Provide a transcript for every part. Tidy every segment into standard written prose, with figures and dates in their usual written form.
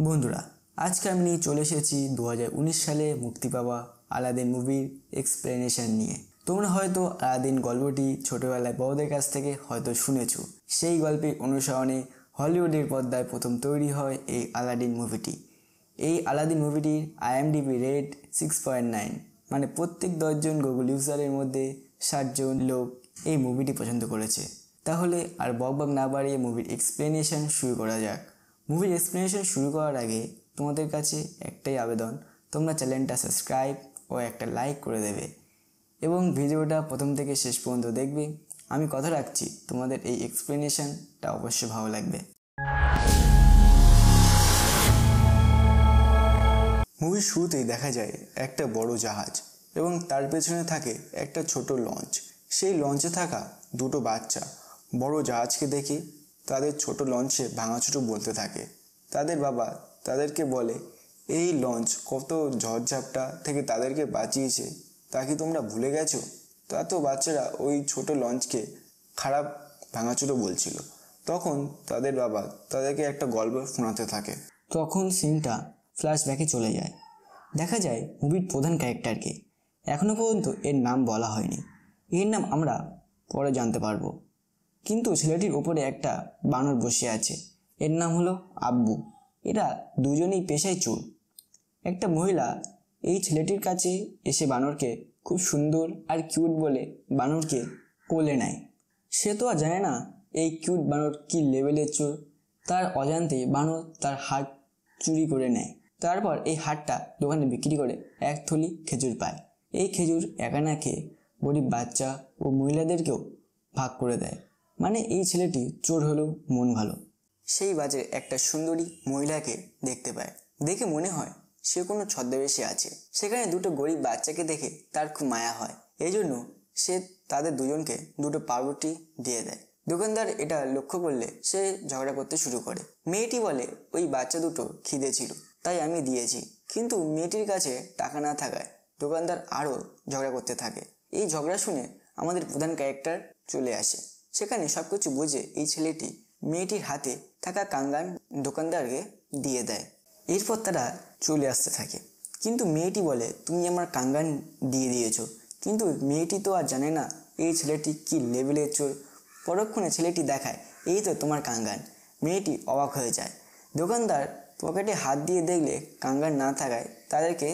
বন্ধুরা, আজকে আমি নিয়ে চলে এসেছি 2019 সালে মুক্তি পাওয়া আলাদিন মুভির এক্সপ্লেনেশন নিয়ে। তোমরা হয়তো আলাদিন গল্পটি ছোটবেলায় বড়দের কাছ থেকে হয়তো শুনেছো। সেই গল্পের অনুসরণে হলিউডের পর্দায় প্রথম তৈরি হয় এই আলাদিন মুভিটি। এই আলাদিন মুভিটির IMDb রেট 6.9, মানে প্রত্যেক 10 জন গুগল ইউজারের মধ্যে 60 জন লোক এই মুভিটি পছন্দ করেছে। তাহলে আর বকবক না বাড়িয়ে মুভির এক্সপ্লেনেশন শুরু করা যাক। মুভির এক্সপ্লেনেশন শুরু করার আগে তোমাদের কাছে একটাই আবেদন, তোমরা চ্যানেলটা সাবস্ক্রাইব ও একটা লাইক করে দেবে এবং ভিডিওটা প্রথম থেকে শেষ পর্যন্ত দেখবে। আমি কথা রাখছি, তোমাদের এই এক্সপ্লেনেশনটা অবশ্যই ভালো লাগবে। মুভির শুরুতেই দেখা যায় একটা বড় জাহাজ এবং তার পেছনে থাকে একটা ছোট লঞ্চ। সেই লঞ্চে থাকা দুটো বাচ্চা বড় জাহাজকে দেখে তাদের ছোট লঞ্চে ভাঙাচোরা বলতে থাকে। তাদের বাবা তাদেরকে বলে, এই লঞ্চ কত ঝড়ঝাপটা থেকে তাদেরকে বাঁচিয়েছে, তা কি তোমরা ভুলে গেছো? তা তো বাচ্চারা ওই ছোট লঞ্চকে খারাপ ভাঙাচোরা বলছিল। তখন তাদের বাবা তাদেরকে একটা গল্প শোনাতে থাকে। তখন সিনটা ফ্ল্যাশব্যাকে চলে যায়। দেখা যায় মুভির প্রধান ক্যারেক্টারকে। এখনো পর্যন্ত এর নাম বলা হয়নি, এর নাম আমরা পরে জানতে পারবো। কিন্তু ছেলেটির ওপরে একটা বানর বসে আছে, এর নাম হলো আব্বু। এরা দুজনেই পেশায় চোর। একটা মহিলা এই ছেলেটির কাছে এসে বানরকে খুব সুন্দর আর কিউট বলে বানরকে কোলে নেয়। সে তো আর জানে না এই কিউট বানর কি লেভেলের চোর। তার অজান্তে বানর তার হাট চুরি করে নেয়। তারপর এই হাটটা দোকানে বিক্রি করে এক থলি খেজুর পায়। এই খেজুর একা না খেয়ে গরিব বাচ্চা ও মহিলাদেরকেও ভাগ করে দেয়। মানে এই ছেলেটি চোর হলেও মন ভালো। সেই বাজারে একটা সুন্দরী মহিলাকে দেখতে পায়। দেখে মনে হয় সে কোনো ছদ্মবেশে আছে। সেখানে দুটো গরিব বাচ্চাকে দেখে তার খুব মায়া হয়। এই জন্য সে তাদের দুজনকে দুটো পাউরুটি দিয়ে দেয়। দোকানদার এটা লক্ষ্য করলে সে ঝগড়া করতে শুরু করে। মেয়েটি বলে, ওই বাচ্চা দুটো খিদে ছিল তাই আমি দিয়েছি। কিন্তু মেয়েটির কাছে টাকা না থাকায় দোকানদার আরও ঝগড়া করতে থাকে। এই ঝগড়া শুনে আমাদের প্রধান ক্যারেক্টার চলে আসে। সেখানে সবকিছু বুঝে এই ছেলেটি মেয়েটির হাতে থাকা কাঙ্গান দোকানদারকে দিয়ে দেয়। এরপর তারা চলে আসতে থাকে। কিন্তু মেয়েটি বলে, তুমি আমার কাঙ্গান দিয়ে দিয়েছো। কিন্তু মেয়েটি তো আর জানে না এই ছেলেটি কি লেভেলের চোর। পরক্ষণে ছেলেটি দেখায়, এই তো তোমার কাঙ্গান। মেয়েটি অবাক হয়ে যায়। দোকানদার পকেটে হাত দিয়ে দেখলে কাঙ্গান না থাকায় তাদেরকে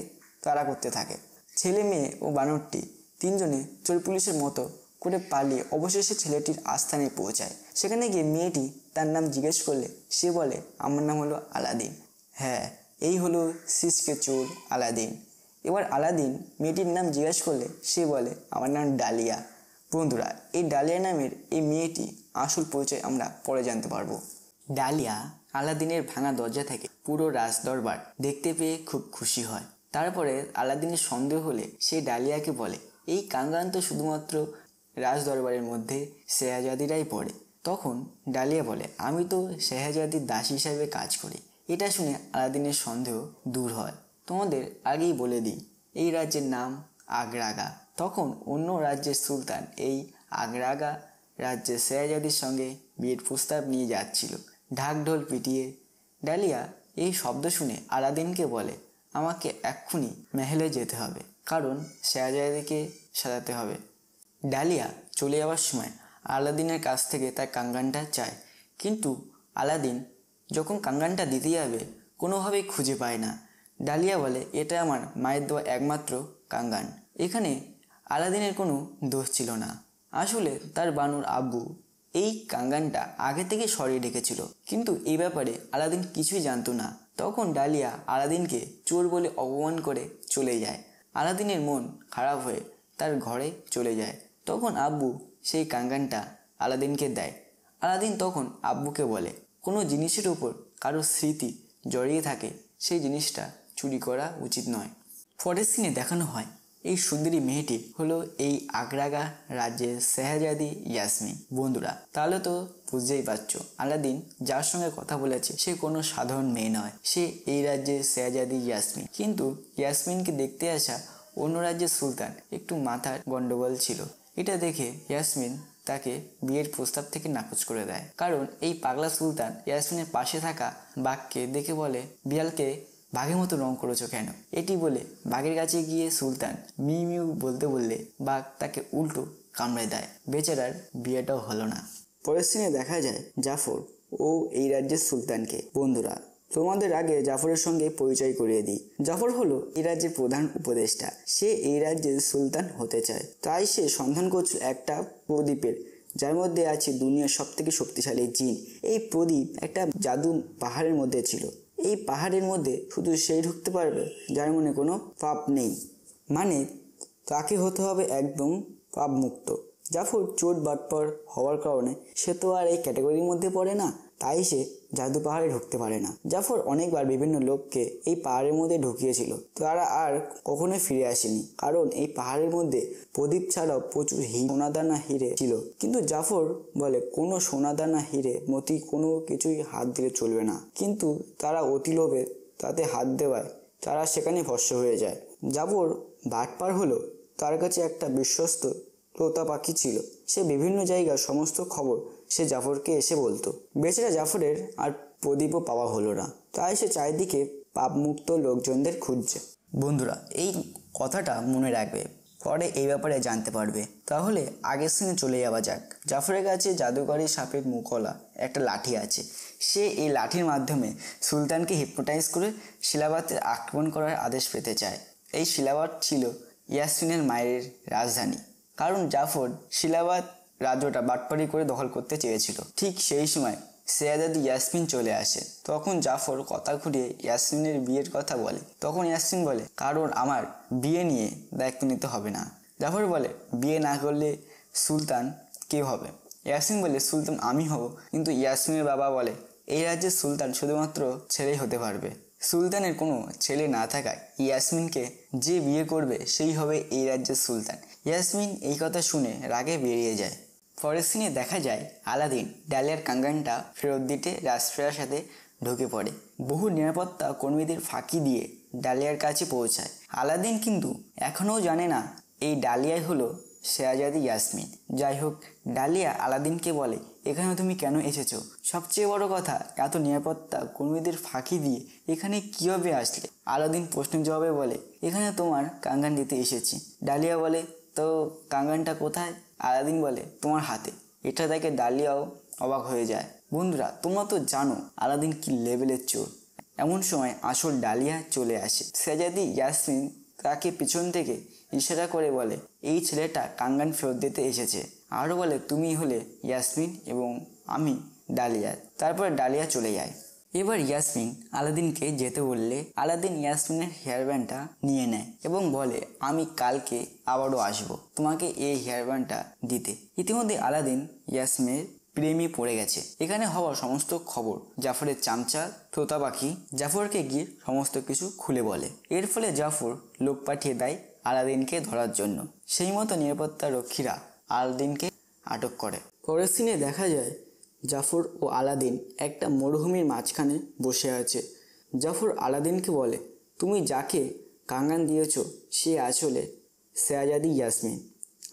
তাড়া করতে থাকে। ছেলে মেয়ে ও বানরটি তিনজনে চোর পুলিশের মতো করে পালিয়ে অবশেষে ছেলেটির আস্থানে পৌঁছায়। সেখানে গিয়ে মেয়েটি তার নাম জিজ্ঞেস করলে সে বলে, আমার নাম হলো আলাদিন। হ্যাঁ, এই হলো সিসকে চোর আলাদিন। এবার আলাদিন মেয়েটির নাম জিজ্ঞেস করলে সে বলে, আমার নাম ডালিয়া। বন্ধুরা, এই ডালিয়া নামের এই মেয়েটি আসল পরিচয় আমরা পরে জানতে পারবো। ডালিয়া আলাদিনের ভাঙা দরজা থেকে পুরো রাজদরবার দেখতে পেয়ে খুব খুশি হয়। তারপরে আলাদিনের সন্দেহ হলে সে ডালিয়াকে বলে, এই কাঙ্গান তো শুধুমাত্র রাজদরবারের মধ্যে শেহজাদিরাই পড়ে। তখন ডালিয়া বলে, আমি তো শেহজাদির দাস হিসাবে কাজ করি। এটা শুনে আলাদিনের সন্দেহ দূর হয়। তোমাদের আগেই বলে দিই, এই রাজ্যের নাম আগ্রাগা। তখন অন্য রাজ্যের সুলতান এই আগ্রাগা রাজ্যের শেহজাদির সঙ্গে বিয়ের প্রস্তাব নিয়ে যাচ্ছিল ঢাকঢোল পিটিয়ে। ডালিয়া এই শব্দ শুনে আলাদিনকে বলে, আমাকে এক্ষুনি মহলে যেতে হবে, কারণ শেহজাদিকে সাজাতে হবে। ডালিয়া চলে যাওয়ার সময় আলাদিনের কাছ থেকে তার কাঙ্গানটা চায়। কিন্তু আলাদিন যখন কাঙ্গানটা দিতে যাবে কোনোভাবেই খুঁজে পায় না। ডালিয়া বলে, এটা আমার মায়ের দেওয়া একমাত্র কাঙ্গান। এখানে আলাদিনের কোনো দোষ ছিল না। আসলে তার বানর আব্বু এই কাঙ্গানটা আগে থেকে সরিয়ে রেখেছিল। কিন্তু এই ব্যাপারে আলাদিন কিছুই জানতো না। তখন ডালিয়া আলাদিনকে চোর বলে অপমান করে চলে যায়। আলাদিনের মন খারাপ হয়ে তার ঘরে চলে যায়। তখন আব্বু সেই কাঙ্গানটা আলাদিনকে দেয়। আলাদিন তখন আব্বুকে বলে, কোনো জিনিসের উপর কারো স্মৃতি জড়িয়ে থাকে সেই জিনিসটা চুরি করা উচিত নয়। পরের সিনে দেখানো হয় এই সুন্দরী মেয়েটি হলো এই আগ্রাগা রাজ্যের শেহজাদি ইয়াসমিন। বন্ধুরা, তাহলে তো বুঝতেই পারছো আলাদিন যার সঙ্গে কথা বলেছে সে কোনো সাধারণ মেয়ে নয়, সে এই রাজ্যের শেহজাদি ইয়াসমিন। কিন্তু ইয়াসমিনকে দেখতে আসা অন্য রাজ্যের সুলতান একটু মাথার গন্ডগোল ছিল। এটা দেখে ইয়াসমিন তাকে বিয়ের প্রস্তাব থেকে নাকচ করে দেয়। কারণ এই পাগলা সুলতান ইয়াসমিনের পাশে থাকা বাঘকে দেখে বলে, বিড়ালকে বাঘের মতো রং করেছো কেন? এটি বলে বাঘের কাছে গিয়ে সুলতান মিউ মিউ বলতে বললে বাঘ তাকে উল্টো কামড়ে দেয়। বেচারার বিয়েটাও হলো না। পরের সিনে দেখা যায় জাফর ও এই রাজ্যের সুলতানকে। বন্ধুরা, তোমাদের আগে জাফরের সঙ্গে পরিচয় করিয়ে দিই। জাফর হলো এই রাজ্যের প্রধান উপদেষ্টা। সে এই রাজ্যের সুলতান হতে চায়, তাই সে সন্ধান করছে একটা প্রদীপের, যার মধ্যে আছে দুনিয়ার সব থেকে শক্তিশালী জিন। এই প্রদীপ একটা জাদু পাহাড়ের মধ্যে ছিল। এই পাহাড়ের মধ্যে শুধু সেই ঢুকতে পারবে যার মনে কোনো পাপ নেই, মানে তাকে হতে হবে একদম পাপ মুক্ত। জাফর চোট বাটপার হওয়ার কারণে সে তো আর এই ক্যাটাগরির মধ্যে পড়ে না, তাই সে জাদু পাহাড়ে ঢুকতে পারে না। জাফর অনেকবার বিভিন্ন লোককে এই পাহাড়ের মধ্যে ঢুকিয়েছিল, তারা আর কখনোই ফিরে আসেনি, কারণ এই পাহাড়ের মধ্যে প্রদীপ ছাড়াও প্রচুর সোনাদানা হিরে ছিল। কিন্তু জাফর বলে কোনো সোনাদানা হিরে মতি কোনো কিছুই হাত দিলে চলবে না। কিন্তু তারা অতি লোভে তাতে হাত দেওয়ায় তারা সেখানে ভস্ম হয়ে যায়। জাফর বাটপার হলো, তার কাছে একটা বিশ্বস্ত তোতা পাখি ছিল। সে বিভিন্ন জায়গার সমস্ত খবর সে জাফরকে এসে বলতো। বেচারা জাফরের আর প্রদীপও পাওয়া হলো না, তাই সে চারিদিকে পাপমুক্ত লোকজনদের খুঁজছে। বন্ধুরা, এই কথাটা মনে রাখবে, পরে এই ব্যাপারে জানতে পারবে। তাহলে আগের সিনে চলে যাওয়া যাক। জাফরের কাছে জাদুকরি সাপের মুখলা একটা লাঠি আছে। সে এই লাঠির মাধ্যমে সুলতানকে হিপনোটাইজ করে শিলাবাতে আক্রমণ করার আদেশ পেতে চায়। এই শিলাবাত ছিল ইয়াসমিনের মায়ের রাজধানী, কারণ জাফর শিলাবাত রাজ্যটা বাটপারি করে দখল করতে চেয়েছিল। ঠিক সেই সময় শেহজাদি ইয়াসমিন চলে আসে। তখন জাফর কথা ঘুরিয়ে ইয়াসমিনের বিয়ের কথা বলে। তখন ইয়াসমিন বলে, কারণ আমার বিয়ে নিয়ে দায়িত্ব নিতে হবে না। জাফর বলে, বিয়ে না করলে সুলতান কে হবে? ইয়াসমিন বলে, সুলতান আমি হব। কিন্তু ইয়াসমিনের বাবা বলে, এই রাজ্যের সুলতান শুধুমাত্র ছেলেই হতে পারবে। সুলতানের কোনো ছেলে না থাকায় ইয়াসমিনকে যে বিয়ে করবে সেই হবে এই রাজ্যের সুলতান। ইয়াসমিন এই কথা শুনে রাগে বেরিয়ে যায়। পরের সিনে দেখা যায় আলাদিন ডালিয়ার কাঙ্গানটা ফেরত দিতে রাজপ্রাসাদের সাথে ঢুকে পড়ে। বহু নিরাপত্তা কর্মীদের ফাঁকি দিয়ে ডালিয়ার কাছে পৌঁছায়। আলাদিন কিন্তু এখনও জানে না এই ডালিয়াই হলো শেহজাদি ইয়াসমিন। যাই হোক, ডালিয়া আলাদিনকে বলে, এখানে তুমি কেন এসেছো? সবচেয়ে বড় কথা, এত নিরাপত্তা কর্মীদের ফাঁকি দিয়ে এখানে কীভাবে আসলে? আলাদিন প্রশ্নের জবাবে বলে, এখানে তোমার কাঙ্গান দিতে এসেছি। ডালিয়া বলে, তো কাঙ্গানটা কোথায়? আলাদিন বলে, তোমার হাতে। এটা দেখে ডালিয়াও অবাক হয়ে যায়। বন্ধুরা, তোমরা তো জানো আলাদিন কি লেভেলের চোর। এমন সময় আসল ডালিয়া চলে আসে। শেহজাদি ইয়াসমিন তাকে পিছন থেকে ইশারা করে বলে, এই ছেলেটা কাঙ্গান ফেরত দিতে এসেছে। আরও বলে, তুমি হলে ইয়াসমিন এবং আমি ডালিয়া। তারপরে ডালিয়া চলে যায়। এবার ইয়াসমিন আলাদিনকে যেতে বললে আলাদিন ইয়াসমিনের হেয়ার ব্যান্ডটা নিয়ে নেয় এবং বলে, আমি কালকে আবারও আসবো তোমাকে এই হেয়ার ব্যান্ডটা দিতে। ইতিমধ্যে আলাদিন ইয়াসমিনের প্রেমে পড়ে গেছে। এখানে হওয়া সমস্ত খবর জাফরের চামচা তোতা পাখি জাফরকে গিয়ে সমস্ত কিছু খুলে বলে। এর ফলে জাফর লোক পাঠিয়ে দেয় আলাদিনকে ধরার জন্য। সেই মতো নিরাপত্তা রক্ষীরা আলাদিনকে আটক করে। পরের সিনে দেখা যায় জাফর ও আলাদিন একটা মরুভূমির মাঝখানে বসে আছে। জাফর আলাদিনকে বলে, তুমি যাকে কাঙ্গান দিয়েছ সে আসলে শেহজাদি ইয়াসমিন।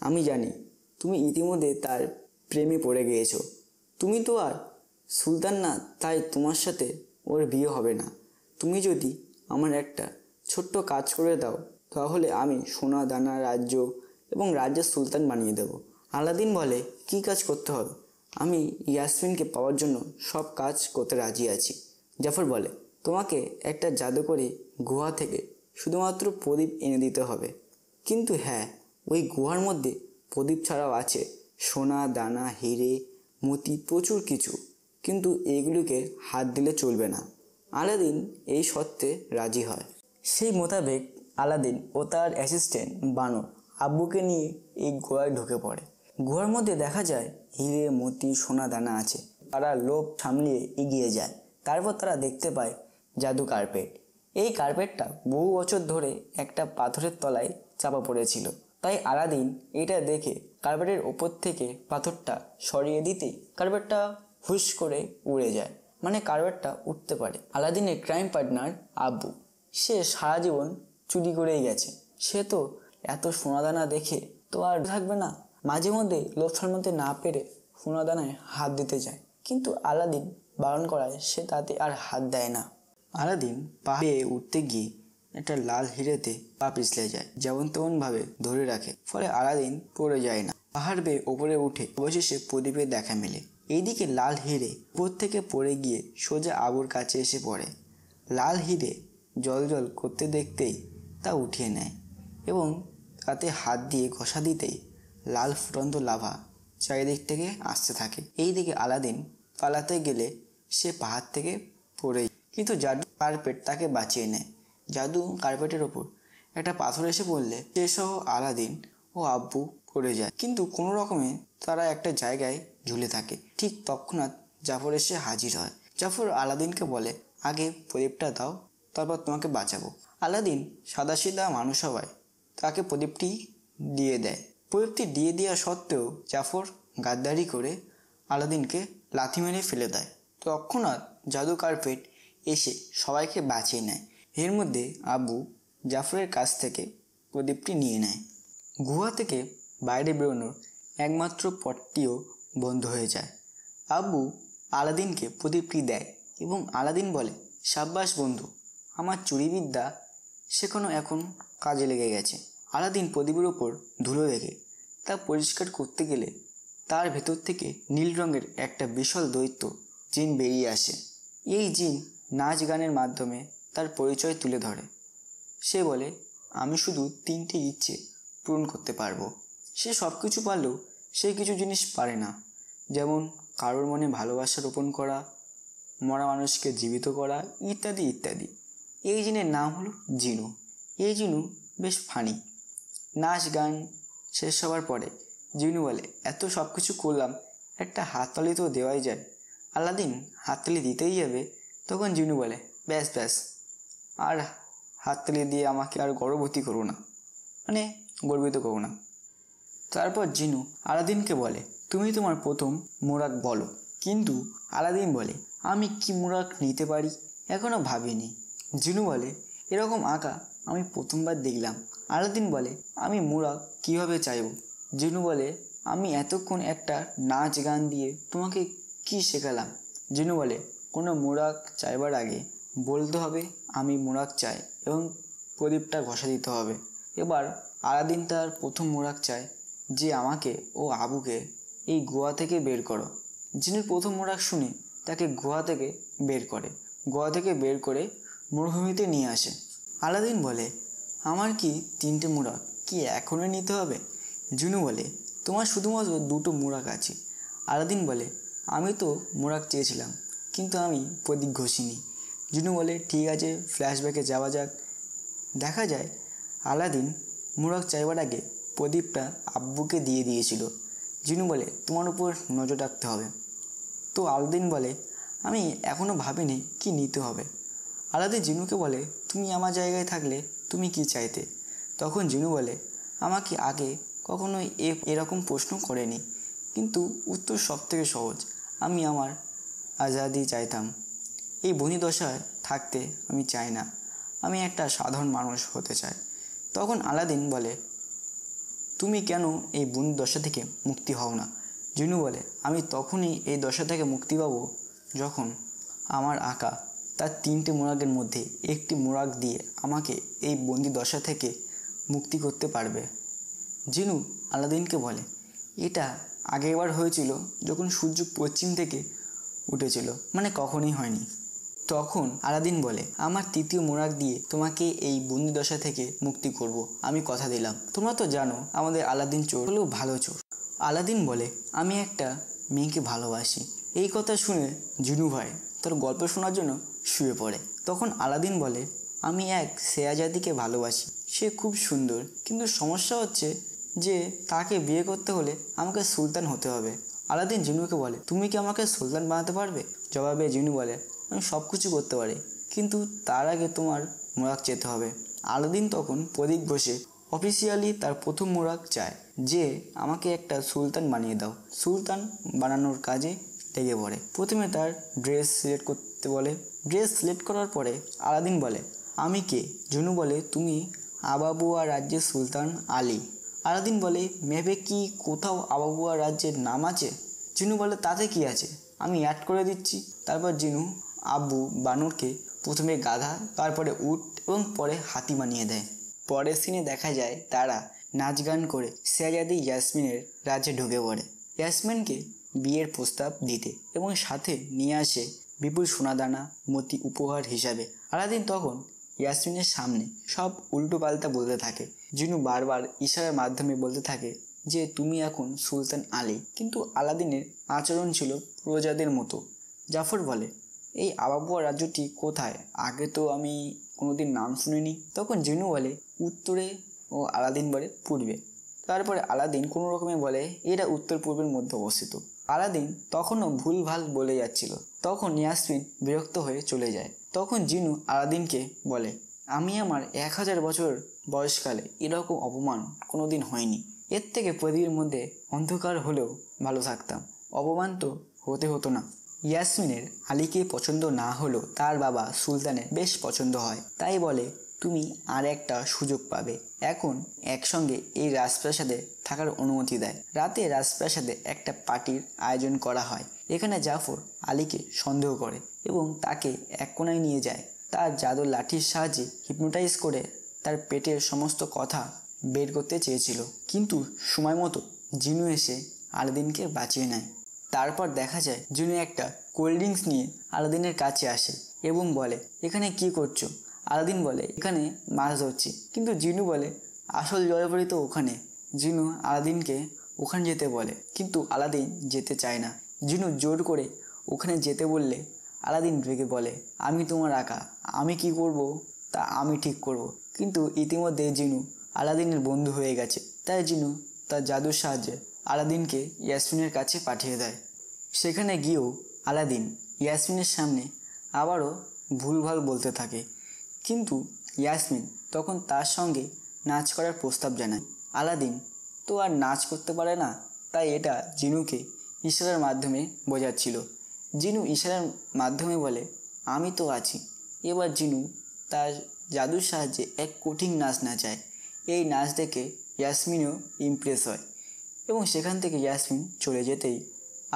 আমি জানি তুমি ইতিমধ্যে তার প্রেমে পড়ে গিয়েছো। তুমি তো আর সুলতান না, তাই তোমার সাথে ওর বিয়ে হবে না। তুমি যদি আমার একটা ছোট্ট কাজ করে দাও, তাহলে আমি সোনা দানা রাজ্য এবং রাজ্যের সুলতান বানিয়ে দেব। আলাদিন বলে, কি কাজ করতে হবে? আমি ইয়াসমিনকে পাওয়ার জন্য সব কাজ করতে রাজি আছি। জাফর বলে, তোমাকে একটা জাদুকরি গুহা থেকে শুধুমাত্র প্রদীপ এনে দিতে হবে। কিন্তু হ্যাঁ, ওই গুহার মধ্যে প্রদীপ ছাড়াও আছে সোনা দানা হিরে মতি প্রচুর কিছু, কিন্তু এইগুলিকে হাত দিলে চলবে না। আলাদিন এই শর্তে রাজি হয়। সেই মোতাবেক আলাদিন ও তার অ্যাসিস্ট্যান্ট বানর আব্বুকে নিয়ে এই গুহায় ঢুকে পড়ে। গুহার মধ্যে দেখা যায় হিরে মতি সোনা দানা আছে। তারা লোভ সামলিয়ে এগিয়ে যায়। তারপর তারা দেখতে পায় জাদু কার্পেট। এই কার্পেটটা বহু বছর ধরে একটা পাথরের তলায় চাপা পড়েছিল। তাই আলাদিন এটা দেখে কার্পেটের ওপর থেকে পাথরটা সরিয়ে দিতেই কার্পেটটা হুশ করে উড়ে যায়, মানে কার্পেটটা উঠতে পারে। আলাদিনের ক্রাইম পার্টনার আব্বু, সে সারা জীবন চুরি করেই গেছে। সে তো এত সোনাদানা দেখে তো আর থাকবে না, মাঝে মধ্যে লোভ সামলাতে না পেরে সোনাদানায় হাত দিতে যায়, কিন্তু আলাদিন বারণ করায় সে তাতে আর হাত দেয় না। আলাদিন পাহাড়ে উঠতে গিয়ে একটা লাল হিরেতে পা পিছলে যায়, যেমন তেমন ভাবে ধরে রাখে, ফলে আলাদিন পড়ে যায় না। পাহাড় বেয়ে ওপরে উঠে অবশেষে প্রদীপের দেখা মেলে। এইদিকে লাল হিরে উপর থেকে পড়ে গিয়ে সোজা আবুর কাছে এসে পড়ে। লাল হিরে জল জল করতে দেখতেই তা উঠিয়ে নেয় এবং তাতে হাত দিয়ে ঘষা দিতেই লাল ফুটন্ত লাভা চারিদিক থেকে আসতে থাকে। এইদিকে আলাদিন পালাতে গেলে সে পাহাড় থেকে পড়ে, কিন্তু জাদু কার্পেট তাকে বাঁচিয়ে নেয়। জাদু কার্পেটের ওপর একটা পাথর এসে পড়লে সে সহ আলাদিন ও আব্বু পড়ে যায়, কিন্তু কোনো রকমে তারা একটা জায়গায় ঝুলে থাকে। ঠিক তৎক্ষণাৎ জাফর এসে হাজির হয়। জাফর আলাদিনকে বলে, আগে প্রদীপটা দাও, তারপর তোমাকে বাঁচাবো। আলাদিন সাদাসিধা মানুষ হওয়ায় তাকে প্রদীপটি দিয়ে দেয়। প্রদীপটি দিয়ে দেওয়া সত্ত্বেও জাফর গাদ্দারি করে আলাদিনকে লাথি মেরে ফেলে দেয়। তৎক্ষণাৎ জাদু কার্পেট এসে সবাইকে বাঁচিয়ে নেয়। এর মধ্যে আব্বু জাফরের কাছ থেকে প্রদীপটি নিয়ে নেয়। গুহা থেকে বাইরে বেরোনোর একমাত্র পথটিও বন্ধ হয়ে যায়। আব্বু আলাদিনকে প্রদীপটি দেয় এবং আলাদিন বলে, সাব্বাস বন্ধু, আমার চুরিবিদ্যা শেখানো এখন কাজে লেগে গেছে। আলাদিন প্রদীপের ওপর ধুলো দেখে তা পরিষ্কার করতে গেলে তার ভেতর থেকে নীল রঙের একটা বিশাল দৈত্য জিন বেরিয়ে আসে। এই জিন নাচ গানের মাধ্যমে তার পরিচয় তুলে ধরে। সে বলে, আমি শুধু 3টে ইচ্ছে পূরণ করতে পারবো। সে সব কিছু পারলেও সে কিছু জিনিস পারে না, যেমন কারোর মনে ভালোবাসা রোপণ করা, মরা মানুষকে জীবিত করা, ইত্যাদি ইত্যাদি। এই জিনের নাম হলো জিনু। এই জিনু বেশ ফানি। নাচ গান শেষ হওয়ার পরে জিনু বলে, এত সব কিছু করলাম, একটা হাততালি তো দেওয়াই যায়। আলাদিন হাততালি দিতেই যাবে, তখন জিনু বলে, ব্যাস ব্যাস, আর হাততালি দিয়ে আমাকে আর গর্ববতী করো না, মানে গর্বিত করো না। তারপর জিনু আলাদিনকে বলে, তুমি তোমার প্রথম মোড়াক বলো। কিন্তু আলাদিন বলে, আমি কি মোড়াক নিতে পারি এখনও ভাবিনি। জিনু বলে, এরকম আঁকা আমি প্রথমবার দেখলাম। আলাদিন বলে, আমি মোড়াক কিভাবে চাইব? জিনু বলে, আমি এতক্ষণ একটা নাচ গান দিয়ে তোমাকে কি শেখালাম? জিনু বলে, কোনো মোড়াক চাইবার আগে বলতে হবে আমি মোড়াক চাই এবং প্রদীপটা ঘষা দিতে হবে। এবার আলাদিন তার প্রথম মোড়াক চায় যে আমাকে ও আবুকে এই গুহা থেকে বের করো। জিনুর প্রথম মোড়াক শুনে তাকে গুহা থেকে বের করে। গুহা থেকে বের করে মরুভূমিতে নিয়ে আসে। আলাদিন বলে, আমার কি 3টে মোড়াক কি এখনই নিতে হবে? জিনু বলে, তোমার শুধুমাত্র 2টো মোড়াক আছে। আলাদিন বলে, আমি তো মোড়াক চেয়েছিলাম, কিন্তু আমি প্রদীপ ঘষিনি। জিনু বলে, ঠিক আছে, ফ্ল্যাশব্যাকে যাওয়া যাক। দেখা যায় আলাদিন মোড়াক চাইবার আগে প্রদীপটা আব্বুকে দিয়ে দিয়েছিল। জিনু বলে, তোমার উপর নজর রাখতে হবে। তো আলাদিন বলে, আমি এখনও ভাবিনি কি নিতে হবে। আলাদিন জিনুকে বলে, তুমি আমার জায়গায় থাকলে তুমি কি চাইতে? তখন জিনু বলে, আমাকে আগে কখনো এরকম প্রশ্ন করেনি, কিন্তু উত্তর সব থেকে সহজ। আমি আমার আজাদি চাইতাম। এই বন্দিদশায় থাকতে আমি চাই না। আমি একটা সাধারণ মানুষ হতে চাই। তখন আলাদিন বলে, তুমি কেন এই বন্দিদশা থেকে মুক্তি হও না? জিনু বলে, আমি তখনই এই দশা থেকে মুক্তি পাবো যখন আমার আঁকা তার 3টে মোড়াকের মধ্যে একটি মোড়াক দিয়ে আমাকে এই বন্দি দশা থেকে মুক্তি করতে পারবে। জিনু আলাদিনকে বলে, এটা আগেরবার হয়েছিল যখন সূর্য পশ্চিম থেকে উঠেছিল, মানে কখনই হয়নি। তখন আলাদিন বলে, আমার 3য় মোড়াক দিয়ে তোমাকে এই বন্দি দশা থেকে মুক্তি করব, আমি কথা দিলাম। তোমরা তো জানো আমাদের আলাদিন চোর হলেও ভালো চোর। আলাদিন বলে, আমি একটা মেয়েকে ভালোবাসি। এই কথা শুনে জিনু ভাই তার গল্প শোনার জন্য শুয়ে পড়ে। তখন আলাদিন বলে, আমি এক শেয়াজাদিকে ভালোবাসি। সে খুব সুন্দর, কিন্তু সমস্যা হচ্ছে যে তাকে বিয়ে করতে হলে আমাকে সুলতান হতে হবে। আলাদিন জিনুকে বলে, তুমি কি আমাকে সুলতান বানাতে পারবে? জবাবে জিনু বলে, আমি সব কিছু করতে পারি, কিন্তু তার আগে তোমার মোড়াক চেতে হবে। আলাদিন তখন প্রদীপ ঘষে অফিসিয়ালি তার প্রথম মোড়াক চায় যে আমাকে একটা সুলতান বানিয়ে দাও। সুলতান বানানোর কাজে লেগে পড়ে। প্রথমে তার ড্রেস সিলেক্ট করতে বলে। ড্রেস সিলেক্ট করার পরে আলাদিন বলে, আমি কে? জুনু বলে, তুমি আবাবুয়া রাজ্যের সুলতান আলী। আলাদিন বলে, ম্যাপে কি কোথাও আবাবুয়া রাজ্যের নাম আছে? জিনু বলে, তাতে কি আছে, আমি অ্যাড করে দিচ্ছি। তারপর জিনু আব্বু বানরকে প্রথমে গাধা, তারপরে উট এবং পরে হাতি বানিয়ে দেয়। পরের সিনে দেখা যায় তারা নাচ গান করে শেহজাদি ইয়াসমিনের রাজ্যে ঢুকে পড়ে ইয়াসমিনকে বিয়ের প্রস্তাব দিতে এবং সাথে নিয়ে আসে বিপুল সোনাদানা মতি উপহার হিসাবে। আলাদিন তখন ইয়াসমিনের সামনে সব উল্টোপাল্টা বলতে থাকে। জিনু বারবার ইশারার মাধ্যমে বলতে থাকে যে তুমি এখন সুলতান আলী, কিন্তু আলাদিনের আচরণ ছিল প্রজাদের মতো। জাফর বলে, এই আবাবুয়া রাজ্যটি কোথায়? আগে তো আমি কোনোদিন নাম শুনিনি। তখন জিনু বলে উত্তরে ও আলাদিন বলে পূর্বে। তারপরে আলাদিন কোনো রকমে বলে এটা উত্তর পূর্বের মধ্যে অবস্থিত। আলাদিন তখনও ভুলভাল বলে যাচ্ছিল। তখন ইয়াসমিন বিরক্ত হয়ে চলে যায়। তখন জিনু আলাদিনকে বলে, আমি আমার 1000 বছর বয়সকালে এরকম অপমান কোনোদিন হয়নি। এর থেকে পৃথিবীর মধ্যে অন্ধকার হলেও ভালো থাকতাম, অপমান তো হতে হতো না। ইয়াসমিনের আলীকে পছন্দ না হলেও তার বাবা সুলতানের বেশ পছন্দ হয়, তাই বলে তুমি আর একটা সুযোগ পাবে। এখন একসঙ্গে এই রাজপ্রাসাদে থাকার অনুমতি দেয়। রাতে রাজপ্রাসাদে একটা পার্টির আয়োজন করা হয়। এখানে জাফর আলীকে সন্দেহ করে এবং তাকে এক কোণায় নিয়ে যায়। তার জাদুর লাঠির সাহায্যে হিপনোটাইজ করে তার পেটের সমস্ত কথা বের করতে চেয়েছিল, কিন্তু সময় মতো জিনু এসে আলাদিনকে বাঁচিয়ে নেয়। তারপর দেখা যায় জিনু একটা কোল্ড ড্রিঙ্কস নিয়ে আলাদিনের কাছে আসে এবং বলে, এখানে কি করছো? আলাদিন বলে, এখানে মাছ ধরছি। কিন্তু জিনু বলে, আসল জলপরি তো ওখানে। জিনু আলাদিনকে ওখানে যেতে বলে, কিন্তু আলাদিন যেতে চায় না। জিনু জোর করে ওখানে যেতে বললে আলাদিন রেগে বলে, আমি তোমার একা, আমি কি করব তা আমি ঠিক করব। কিন্তু ইতিমধ্যে জিনু আলাদিনের বন্ধু হয়ে গেছে, তাই জিনু তার জাদুর সাহায্যে আলাদিনকে ইয়াসমিনের কাছে পাঠিয়ে দেয়। সেখানে গিয়েও আলাদিন ইয়াসমিনের সামনে আবারও ভুলভাল বলতে থাকে, কিন্তু ইয়াসমিন তখন তার সঙ্গে নাচ করার প্রস্তাব জানায়। আলাদিন তো আর নাচ করতে পারে না, তাই এটা জিনুকে ইশারার মাধ্যমে বোঝাচ্ছিল। জিনু ইশারার মাধ্যমে বলে, আমি তো আছি। এবার জিনু তার জাদুর সাহায্যে এক কঠিন নাচ নাচায়। এই নাচ দেখে ইয়াসমিনও ইমপ্রেস হয় এবং সেখান থেকে ইয়াসমিন চলে যেতেই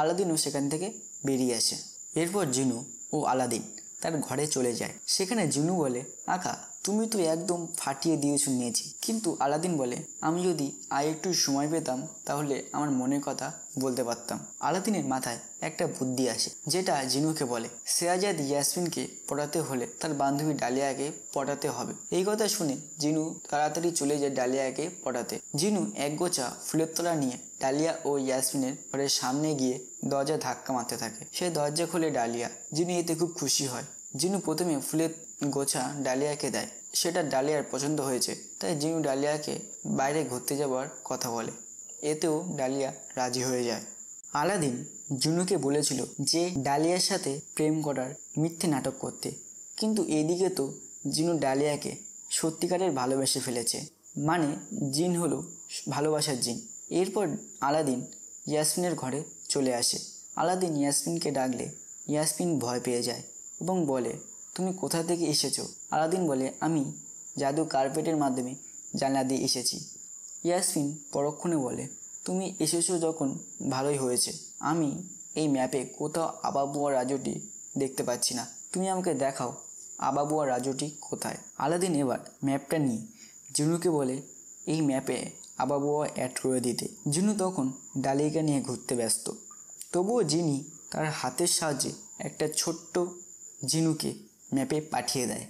আলাদিনও সেখান থেকে বেরিয়ে আসে। এরপর জিনু ও আলাদিন তার ঘরে চলে যায়। সেখানে জিনু বলে, আকা তুমি তো একদম ফাটিয়ে দিয়েছো নিয়েছি। কিন্তু আলাদিন বলে, আমি যদি আর একটু সময় পেতাম তাহলে আমার মনের কথা বলতে পারতাম। আলাদিনের মাথায় একটা বুদ্ধি আসে, যেটা জিনুকে বলে শেহজাদ ইয়াসমিনকে পটাতে হলে তার বান্ধবী ডালিয়াকে পটাতে হবে। এই কথা শুনে জিনু তাড়াতাড়ি চলে যায় ডালিয়াকে পটাতে। জিনু এক গোছা ফুলের তোলা নিয়ে ডালিয়া ও ইয়াসমিনের ঘরের সামনে গিয়ে দরজা ধাক্কা মারতে থাকে। সে দরজা খোলে ডালিয়া। জিনু এতে খুব খুশি হয়। জিনু প্রথমে ফুলের গোছা ডালিয়াকে দেয়। সেটা ডালিয়ার পছন্দ হয়েছে, তাই জিনু ডালিয়াকে বাইরে ঘুরতে যাওয়ার কথা বলে। এতেও ডালিয়া রাজি হয়ে যায়। আলাদিন জিনুকে বলেছিল যে ডালিয়ার সাথে প্রেম করার মিথ্যে নাটক করতে, কিন্তু এদিকে তো জিনু ডালিয়াকে সত্যিকারের ভালোবেসে ফেলেছে। মানে জিন হলো ভালোবাসার জিন। এরপর আলাদিন ইয়াসমিনের ঘরে চলে আসে। আলাদিন ইয়াসমিনকে ডাকলে ইয়াসমিন ভয় পেয়ে যায় এবং বলে, তুমি কোথা থেকে এসেছো? আলাদিন বলে, আমি জাদু কার্পেটের মাধ্যমে জানলা দিয়ে এসেছি। ইয়াসমিন পরক্ষণে বলে, তুমি এসেছো যখন ভালোই হয়েছে। আমি এই ম্যাপে কোথাও আবাবুয়া রাজ্যটি দেখতে পাচ্ছি না, তুমি আমাকে দেখাও আবাবুয়া রাজ্যটি কোথায়। আলাদিন এবার ম্যাপটা নিয়ে জিনুকে বলে এই ম্যাপে আবাবুয়া অ্যাড করে দিতে। জিনু তখন ডালিয়াকে নিয়ে ঘুরতে ব্যস্ত। তবুও জিনি তার হাতের সাহায্যে একটা ছোট্ট জিনুকে ম্যাপে পাঠিয়ে দেয়।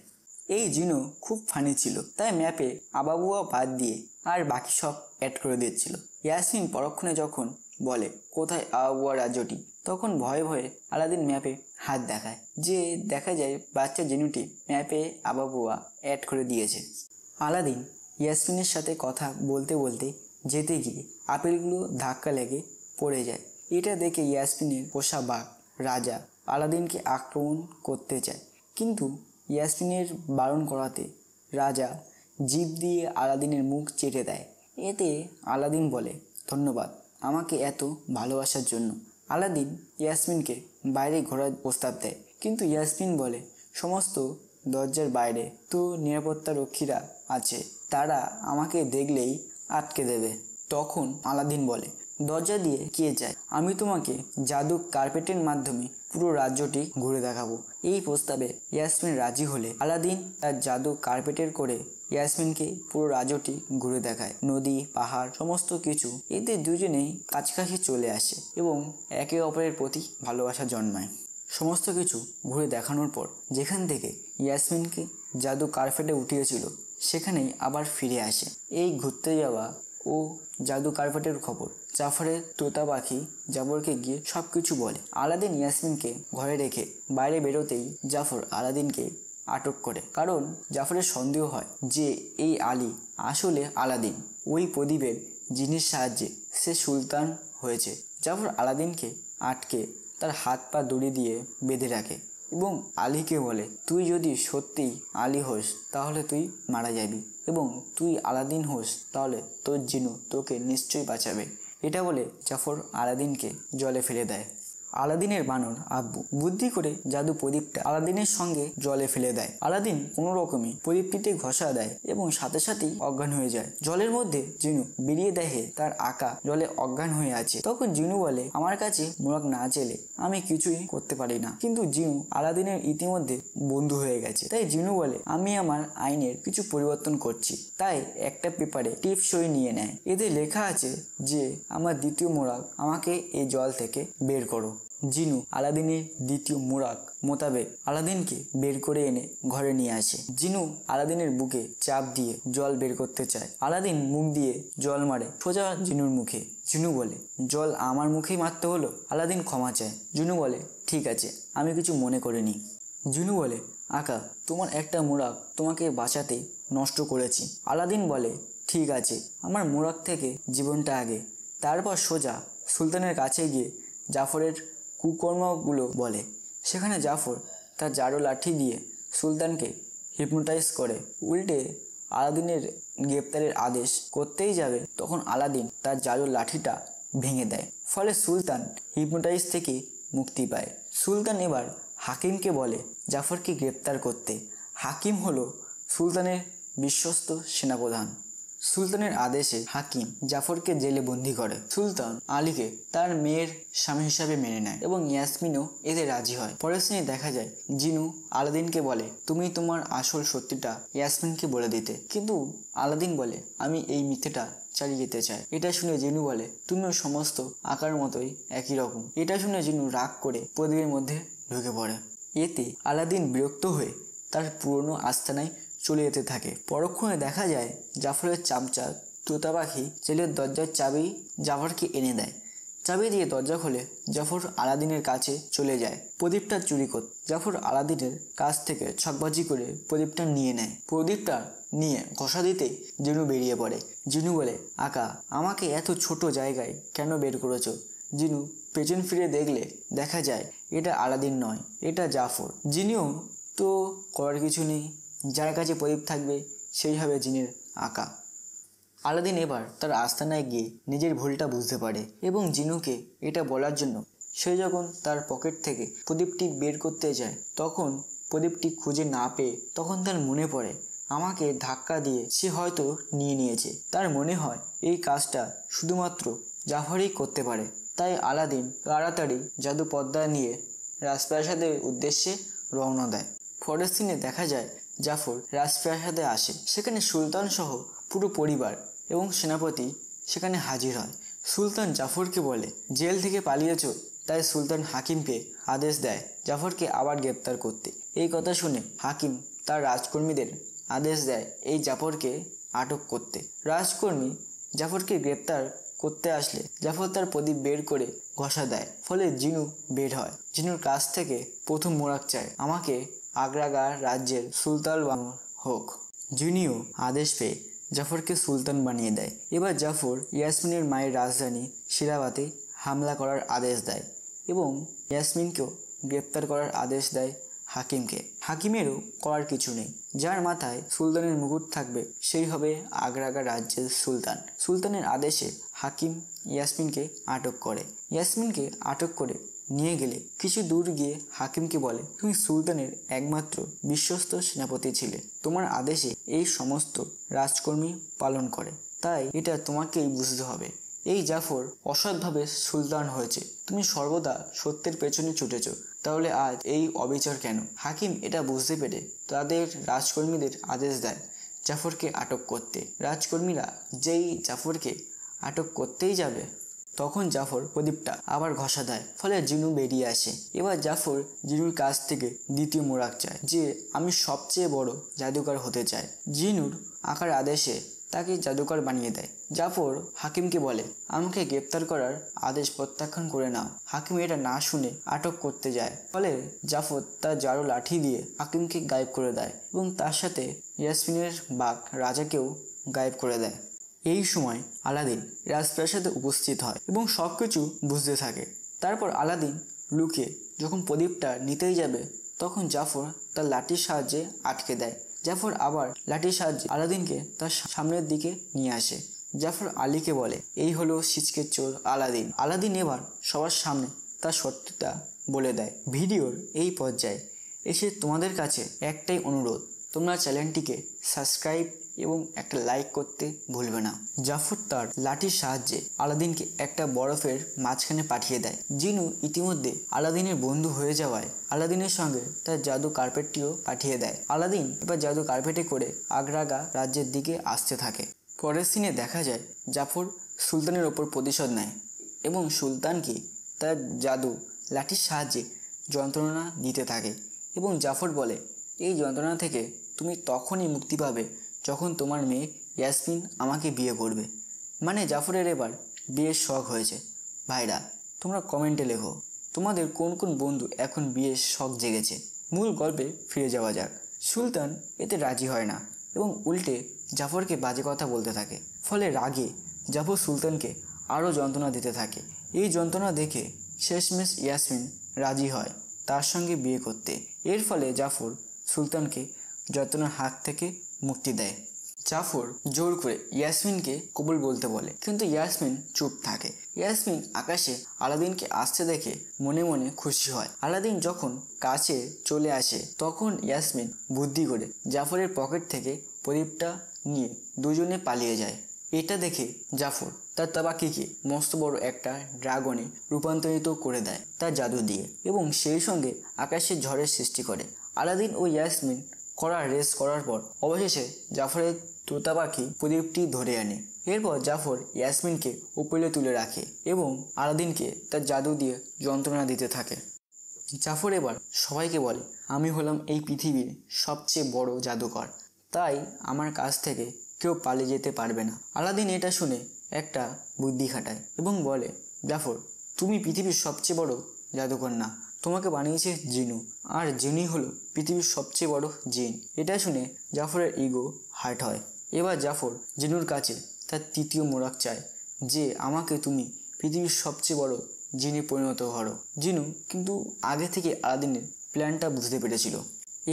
এই জিনু খুব ফানি ছিল, তাই ম্যাপে আবাবুয়া বাদ দিয়ে আর বাকি সব অ্যাড করে দিচ্ছিল। ইয়াসমিন পরক্ষণে যখন বলে কোথায় আবাবুয়া রাজ্যটি, তখন ভয়ে ভয়ে আলাদিন ম্যাপে হাত দেখায়, যে দেখা যায় বাচ্চা জিনুটি ম্যাপে আবাবুয়া অ্যাড করে দিয়েছে। আলাদিন ইয়াসমিনের সাথে কথা বলতে বলতে যেতে গিয়ে আপেলগুলো ধাক্কা লেগে পড়ে যায়। এটা দেখে ইয়াসমিনের পোষা বাঘ রাজা আলাদিনকে আক্রমণ করতে চায়, কিন্তু ইয়াসমিনের বারণ করাতে রাজা জিভ দিয়ে আলাদিনের মুখ চেটে দেয়। এতে আলাদিন বলে, ধন্যবাদ আমাকে এত ভালোবাসার জন্য। আলাদিন ইয়াসমিনকে বাইরে ঘোরার প্রস্তাব দেয়, কিন্তু ইয়াসমিন বলে, সমস্ত দরজার বাইরে তো নিরাপত্তা রক্ষীরা আছে, তারা আমাকে দেখলেই আটকে দেবে। তখন আলাদিন বলে, দরজা দিয়ে কে যায়? আমি তোমাকে জাদু কার্পেটের মাধ্যমে পুরো রাজ্যটি ঘুরে দেখাবো। এই প্রস্তাবে ইয়াসমিন রাজি হলে আলাদিন তার জাদু কার্পেটের করে ইয়াসমিনকে পুরো রাজ্যটি ঘুরে দেখায়। নদী, পাহাড়, সমস্ত কিছু। এতে দুজনেই কাছাকাছি চলে আসে এবং একে অপরের প্রতি ভালোবাসা জন্মায়। সমস্ত কিছু ঘুরে দেখানোর পর যেখান থেকে ইয়াসমিনকে জাদু কার্পেটে উঠিয়েছিল সেখানেই আবার ফিরে আসে। এই ঘুরতে যাওয়া ও জাদু কার্পেটের খবর জাফরের তোতা পাখি জাফরকে গিয়ে সব কিছু বলে। আলাদিন ইয়াসমিনকে ঘরে রেখে বাইরে বেরোতেই জাফর আলাদিনকে আটক করে, কারণ জাফরের সন্দেহ হয় যে এই আলী আসলে আলাদিন। ওই প্রদীপের জিনিস সাহায্যে সে সুলতান হয়েছে। জাফর আলাদিনকে আটকে তার হাত পা দড়ি দিয়ে বেঁধে রাখে এবং আলীকে বলে, তুই যদি সত্যিই আলী হোস তাহলে তুই মারা যাবি, এবং তুই আলাদিন হোস তাহলে তোর জিনু তোকে নিশ্চয়ই বাঁচাবে। এটা বলে জাফর আলাদিনকে জলে ফেলে দেয়। আলাদিনের বানর আব্বু বুদ্ধি করে জাদু প্রদীপটা আলাদিনের সঙ্গে জলে ফেলে দেয়। আলাদিন কোনো রকমে প্রদীপটিতে ঘষা দেয় এবং সাথে সাথেই অজ্ঞান হয়ে যায়। জলের মধ্যে জিনু বেরিয়ে দেখে তার আঁকা জলে অজ্ঞান হয়ে আছে। তখন জিনু বলে, আমার কাছে মোড়ক না চেলে আমি কিছুই করতে পারি না। কিন্তু জিনু আলাদিনের ইতিমধ্যে বন্ধু হয়ে গেছে, তাই জিনু বলে, আমি আমার আইনের কিছু পরিবর্তন করছি। তাই একটা পেপারে টিপসই নিয়ে নেয়। এতে লেখা আছে যে আমার দ্বিতীয় মোড়ক আমাকে এই জল থেকে বের করো। জিনু আলাদিনের দ্বিতীয় মোড়ক মোতাবেক আলাদিনকে বের করে এনে ঘরে নিয়ে আসে। জিনু আলাদিনের বুকে চাপ দিয়ে জল বের করতে চায়। আলাদিন মুখ দিয়ে জল মারে সোজা জিনুর মুখে। জিনু বলে, জল আমার মুখেই মারতে হলো? আলাদিন ক্ষমা চায়। জিনু বলে, ঠিক আছে, আমি কিছু মনে করিনি। জিনু বলে, আকা, তোমার একটা মোড়ক তোমাকে বাঁচাতে নষ্ট করেছি। আলাদিন বলে, ঠিক আছে, আমার মোড়ক থেকে জীবনটা আগে। তারপর সোজা সুলতানের কাছে গিয়ে জাফরের কুকর্মগুলো বলে। সেখানে জাফর তার জারো লাঠি দিয়ে সুলতানকে হিপনোটাইজ করে। উল্টে আলাদিনের গ্রেপ্তারের আদেশ করতেই যাবে তখন আলাদিন তার জারো লাঠিটা ভেঙে দেয়। ফলে সুলতান হিপনোটাইজ থেকে মুক্তি পায়। সুলতান এবার হাকিমকে বলে জাফরকে গ্রেপ্তার করতে। হাকিম হলো সুলতানের বিশ্বস্ত সেনাপ্রধান। সুলতানের আদেশে হাকিম জাফরকে জেলে বন্দি করে। সুলতান আলীকে তার মেয়ের স্বামী হিসাবে মেনে নেয় এবং ইয়াসমিনও এতে রাজি হয়। পরের সিনে দেখা যায় জিনু আলাদিনকে বলে, তুমি তোমার আসল সত্যিটা ইয়াসমিনকে বলে দিতে। কিন্তু আলাদিন বলে, আমি এই মিথ্যেটা চালিয়ে যেতে চাই। এটা শুনে জিনু বলে, তুমিও সমস্ত আকার মতোই একই রকম। এটা শুনে জিনু রাগ করে প্রদীপের মধ্যে ঢুকে পড়ে। এতে আলাদিন বিরক্ত হয়ে তার পুরনো আস্তানায় চলে যেতে থাকে। পরক্ষণে দেখা যায় জাফরের চামচা তোতা পাখি জেলের দরজার চাবি জাফরকে এনে দেয়। চাবি দিয়ে দরজা খোলে। জাফর আলাদিনের কাছে চলে যায় প্রদীপটা চুরি করতে। জাফর আলাদিনের কাছ থেকে ছকবাজি করে প্রদীপটা নিয়ে নেয়। প্রদীপটা নিয়ে ঘষা দিতেই জিনু বেরিয়ে পড়ে। জিনু বলে, আকা, আমাকে এত ছোট জায়গায় কেন বের করেছো? জিনু পেছন ফিরে দেখলে দেখা যায় এটা আলাদিন নয়, এটা জাফর। জিনিও তো করার কিছু নেই, যার কাছে প্রদীপ থাকবে সেই হবে জিনের আঁকা। আলাদিন এবার তার আস্তানায় গিয়ে নিজের ভুলটা বুঝতে পারে এবং জিনুকে এটা বলার জন্য সে যখন তার পকেট থেকে প্রদীপটি বের করতে যায় তখন প্রদীপটি খুঁজে না পেয়ে তখন তার মনে পড়ে আমাকে ধাক্কা দিয়ে সে হয়তো নিয়ে নিয়েছে। তার মনে হয় এই কাজটা শুধুমাত্র জাফরই করতে পারে। তাই আলাদিন তাড়াতাড়ি জাদু পর্দা নিয়ে রাজপ্রাসাদের উদ্দেশ্যে রওনা দেয়। পরের সিনে দেখা যায় জাফর রাজপ্রাসাদে আসে। সেখানে সুলতান সহ পুরো পরিবার এবং সেনাপতি সেখানে হাজির হয়। সুলতান জাফরকে বলে, জেল থেকে পালিয়েছ, তাই সুলতান হাকিমকে আদেশ দেয় জাফরকে আবার গ্রেপ্তার করতে। এই কথা শুনে হাকিম তার রাজকর্মীদের আদেশ দেয় এই জাফরকে আটক করতে। রাজকর্মী জাফরকে গ্রেপ্তার করতে আসলে জাফর তার প্রদীপ বের করে ঘষা দেয়। ফলে জিনু বের হয়। জিনুর কাছ থেকে প্রথম মোড়ক চায়, আমাকে আগ্রাগার রাজ্যের সুলতান বানানো হোক। জিনিও আদেশ পেয়ে জাফরকে সুলতান বানিয়ে দেয়। এবার জাফর ইয়াসমিনের মায়ের রাজধানী শিরাবাতে হামলা করার আদেশ দেয় এবং ইয়াসমিনকেও গ্রেপ্তার করার আদেশ দেয় হাকিমকে। হাকিমেরও করার কিছু নেই, যার মাথায় সুলতানের মুকুট থাকবে সেই হবে আগ্রাগার রাজ্যের সুলতান। সুলতানের আদেশে হাকিম ইয়াসমিনকে আটক করে। ইয়াসমিনকে আটক করে নিয়ে গেলে কিছু দূর গিয়ে হাকিমকে বলে, তুমি সুলতানের একমাত্র বিশ্বস্ত সেনাপতি ছিলে, তোমার আদেশে এই সমস্ত রাজকর্মী পালন করে, তাই এটা তোমাকেই বুঝতে হবে। এই জাফর অসৎভাবে সুলতান হয়েছে, তুমি সর্বদা সত্যের পেছনে ছুটেছ, তাহলে আজ এই অবিচার কেন? হাকিম এটা বুঝতে পেরে তাদের রাজকর্মীদের আদেশ দেয় জাফরকে আটক করতে। রাজকর্মীরা যেই জাফরকে আটক করতেই যাবে তখন জাফর প্রদীপটা আবার ঘষা দেয়, ফলে জিনু বেরিয়ে আসে। এবার জাফর জিনুর কাছ থেকে দ্বিতীয় মোড়ক চায় যে আমি সবচেয়ে বড় জাদুকর হতে চাই। জিনুর আঁকার আদেশে তাকে জাদুকর বানিয়ে দেয়। জাফর হাকিমকে বলে আমাকে গ্রেপ্তার করার আদেশ প্রত্যাখ্যান করে নাও। হাকিম এটা না শুনে আটক করতে যায়, ফলে জাফর তার জারু লাঠি দিয়ে হাকিমকে গায়েব করে দেয় এবং তার সাথে ইয়াসমিনের বাঘ রাজাকেও গায়েব করে দেয়। এই সময় আলাদিন রাজপ্রাসাদে উপস্থিত হয় এবং সব কিছু বুঝতে থাকে। তারপর আলাদিন লুকিয়ে যখন প্রদীপটা নিতেই যাবে তখন জাফর তার লাঠির সাহায্যে আটকে দেয়। জাফর আবার লাঠির সাহায্যে আলাদিনকে তার সামনের দিকে নিয়ে আসে। জাফর আলীকে বলে এই হলো সিচকের চোর আলাদিন। আলাদিন এবার সবার সামনে তার সত্যটা বলে দেয়। ভিডিওর এই পর্যায়ে এসে তোমাদের কাছে একটাই অনুরোধ, তোমরা চ্যানেলটিকে সাবস্ক্রাইব এবং একটা লাইক করতে ভুলবে না। জাফর তার লাঠির সাহায্যে আলাদিনকে একটা বরফের মাঝখানে পাঠিয়ে দেয়। জিনু ইতিমধ্যে আলাদিনের বন্ধু হয়ে যাওয়ায় আলাদিনের সঙ্গে তার জাদু কার্পেটটিও পাঠিয়ে দেয়। আলাদিন এবার জাদু কার্পেটে করে আগ্রাগা রাজ্যের দিকে আসতে থাকে। পরের সিনে দেখা যায় জাফর সুলতানের ওপর প্রতিশোধ নেয় এবং সুলতানকে তার জাদু লাঠির সাহায্যে যন্ত্রণা দিতে থাকে এবং জাফর বলে এই যন্ত্রণা থেকে তুমি তখনই মুক্তি পাবে যখন তোমার মেয়ে ইয়াসমিন আমাকে বিয়ে করবে। মানে জাফরের এবার বিয়ের শখ হয়েছে। ভাইরা তোমরা কমেন্টে লেখো তোমাদের কোন কোন বন্ধু এখন বিয়ের শখ জেগেছে। মূল গল্পে ফিরে যাওয়া যাক। সুলতান এতে রাজি হয় না এবং উল্টে জাফরকে বাজে কথা বলতে থাকে। ফলে রাগে জাফর সুলতানকে আরও যন্ত্রণা দিতে থাকে। এই যন্ত্রণা দেখে শেষমেশ ইয়াসমিন রাজি হয় তার সঙ্গে বিয়ে করতে। এর ফলে জাফর সুলতানকে যন্ত্রণার হাত থেকে মুক্তি দেয়। জাফর জোর করে ইয়াসমিনকে কবুল বলতে বলে, কিন্তু ইয়াসমিন চুপ থাকে। ইয়াসমিন আকাশে আলাদিনকে আসতে দেখে মনে মনে খুশি হয়। আলাদিন যখন কাছে চলে আসে তখন ইয়াসমিন বুদ্ধি করে জাফরের পকেট থেকে প্রদীপটা নিয়ে দুজনে পালিয়ে যায়। এটা দেখে জাফর তার তাবাকিকে মস্ত বড় একটা ড্রাগনে রূপান্তরিত করে দেয় তার জাদু দিয়ে এবং সেই সঙ্গে আকাশের ঝড়ের সৃষ্টি করে। আলাদিন ও ইয়াসমিন করার রেস করার পর অবশেষে জাফরের তোতা পাখি প্রদীপটি ধরে আনে। এরপর জাফর ইয়াসমিনকে উপরে তুলে রাখে এবং আলাদিনকে তার জাদু দিয়ে যন্ত্রণা দিতে থাকে। জাফর এবার সবাইকে বলে আমি হলাম এই পৃথিবীর সবচেয়ে বড় জাদুকর, তাই আমার কাছ থেকে কেউ পালিয়ে যেতে পারবে না। আলাদিন এটা শুনে একটা বুদ্ধি খাটায় এবং বলে জাফর তুমি পৃথিবীর সবচেয়ে বড় জাদুকর না, তোমাকে বানিয়েছে জিনু, আর জিনুই হলো পৃথিবীর সবচেয়ে বড় জিন। এটা শুনে জাফরের ইগো হার্ট হয়। এবার জাফর জিনুর কাছে তার তৃতীয় মোড়ক চায় যে আমাকে তুমি পৃথিবীর সবচেয়ে বড় জিনে পরিণত করো। জিনু কিন্তু আগে থেকে আলাদিনের প্ল্যানটা বুঝতে পেরেছিল।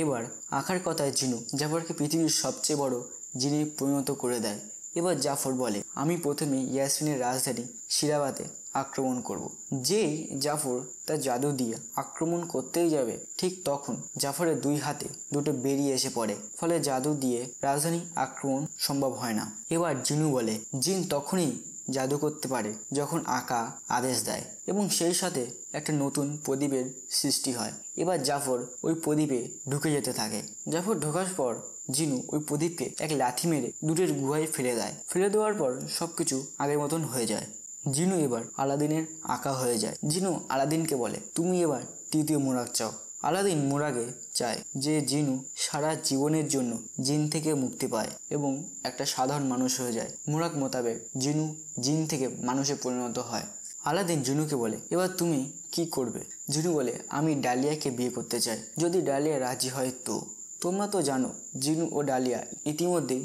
এবার আঁকার কথায় জিনু জাফরকে পৃথিবীর সবচেয়ে বড় জিনে পরিণত করে দেয়। এবার জাফর বলে আমি প্রথমে ইয়াসমিনের রাজধানী সিরাবাতে আক্রমণ করব। যেই জাফর তার জাদু দিয়ে আক্রমণ করতেই যাবে ঠিক তখন জাফরের দুই হাতে দুটো বেরিয়ে এসে পড়ে, ফলে জাদু দিয়ে রাজধানী আক্রমণ সম্ভব হয় না। এবার জিনু বলে জিন তখনই জাদু করতে পারে যখন আঁকা আদেশ দেয় এবং সেই সাথে একটা নতুন প্রদীপের সৃষ্টি হয়। এবার জাফর ওই প্রদীপে ঢুকে যেতে থাকে। জাফর ঢোকার পর জিনু ওই প্রদীপকে এক লাথি মেরে দূরের গুহায় ফেলে দেয়। ফেলে দেওয়ার পর সবকিছু আগের মতন হয়ে যায়। জিনু এবার আলাদিনের আঁকা হয়ে যায়। জিনু আলাদিনকে বলে তুমি এবার তৃতীয় মোড়ক চাও। আলাদিন মোড়াগে চায় যে জিনু সারা জীবনের জন্য জিন থেকে মুক্তি পায় এবং একটা সাধারণ মানুষ হয়ে যায়। মোড়াক মোতাবেক জিনু জিন থেকে মানুষে পরিণত হয়। আলাদিন জিনুকে বলে এবার তুমি কি করবে? জিনু বলে আমি ডালিয়াকে বিয়ে করতে চাই, যদি ডালিয়া রাজি হয় তো। তোমরা তো জানো জিনু ও ডালিয়া ইতিমধ্যেই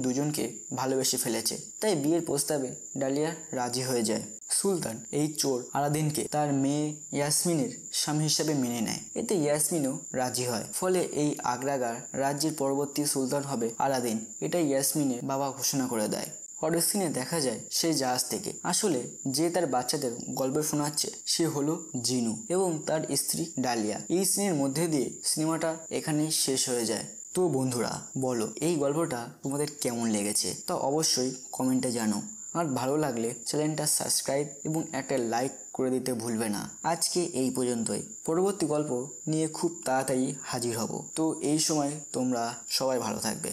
দুজনকে ভালোবেসে ফেলেছে, তাই বিয়ের প্রস্তাবে ডালিয়া রাজি হয়ে যায়। সুলতান এই চোর আলাদিনকে তার মেয়ে ইয়াসমিনের স্বামী হিসাবে মেনে নেয়। এতে ইয়াসমিনও রাজি হয়। ফলে এই আগ্রাগার রাজ্যের পরবর্তী সুলতান হবে আলাদিন। এটা ইয়াসমিনের বাবা ঘোষণা করে দেয়। পরের সিনে দেখা যায় সেই জাহাজ থেকে আসলে যে তার বাচ্চাদের গল্প শোনাচ্ছে সে হলো জিনু এবং তার স্ত্রী ডালিয়া। এই সিনের মধ্যে দিয়ে সিনেমাটা এখানেই শেষ হয়ে যায়। তো বন্ধুরা বলো এই গল্পটা তোমাদের কেমন লেগেছে, তা অবশ্যই কমেন্টে জানো। আর ভালো লাগলে চ্যানেলটা সাবস্ক্রাইব এবং একটা লাইক করে দিতে ভুলবে না। আজকে এই পর্যন্তই, পরবর্তী গল্প নিয়ে খুব তাড়াতাড়ি হাজির হব। তো এই সময় তোমরা সবাই ভালো থাকবে।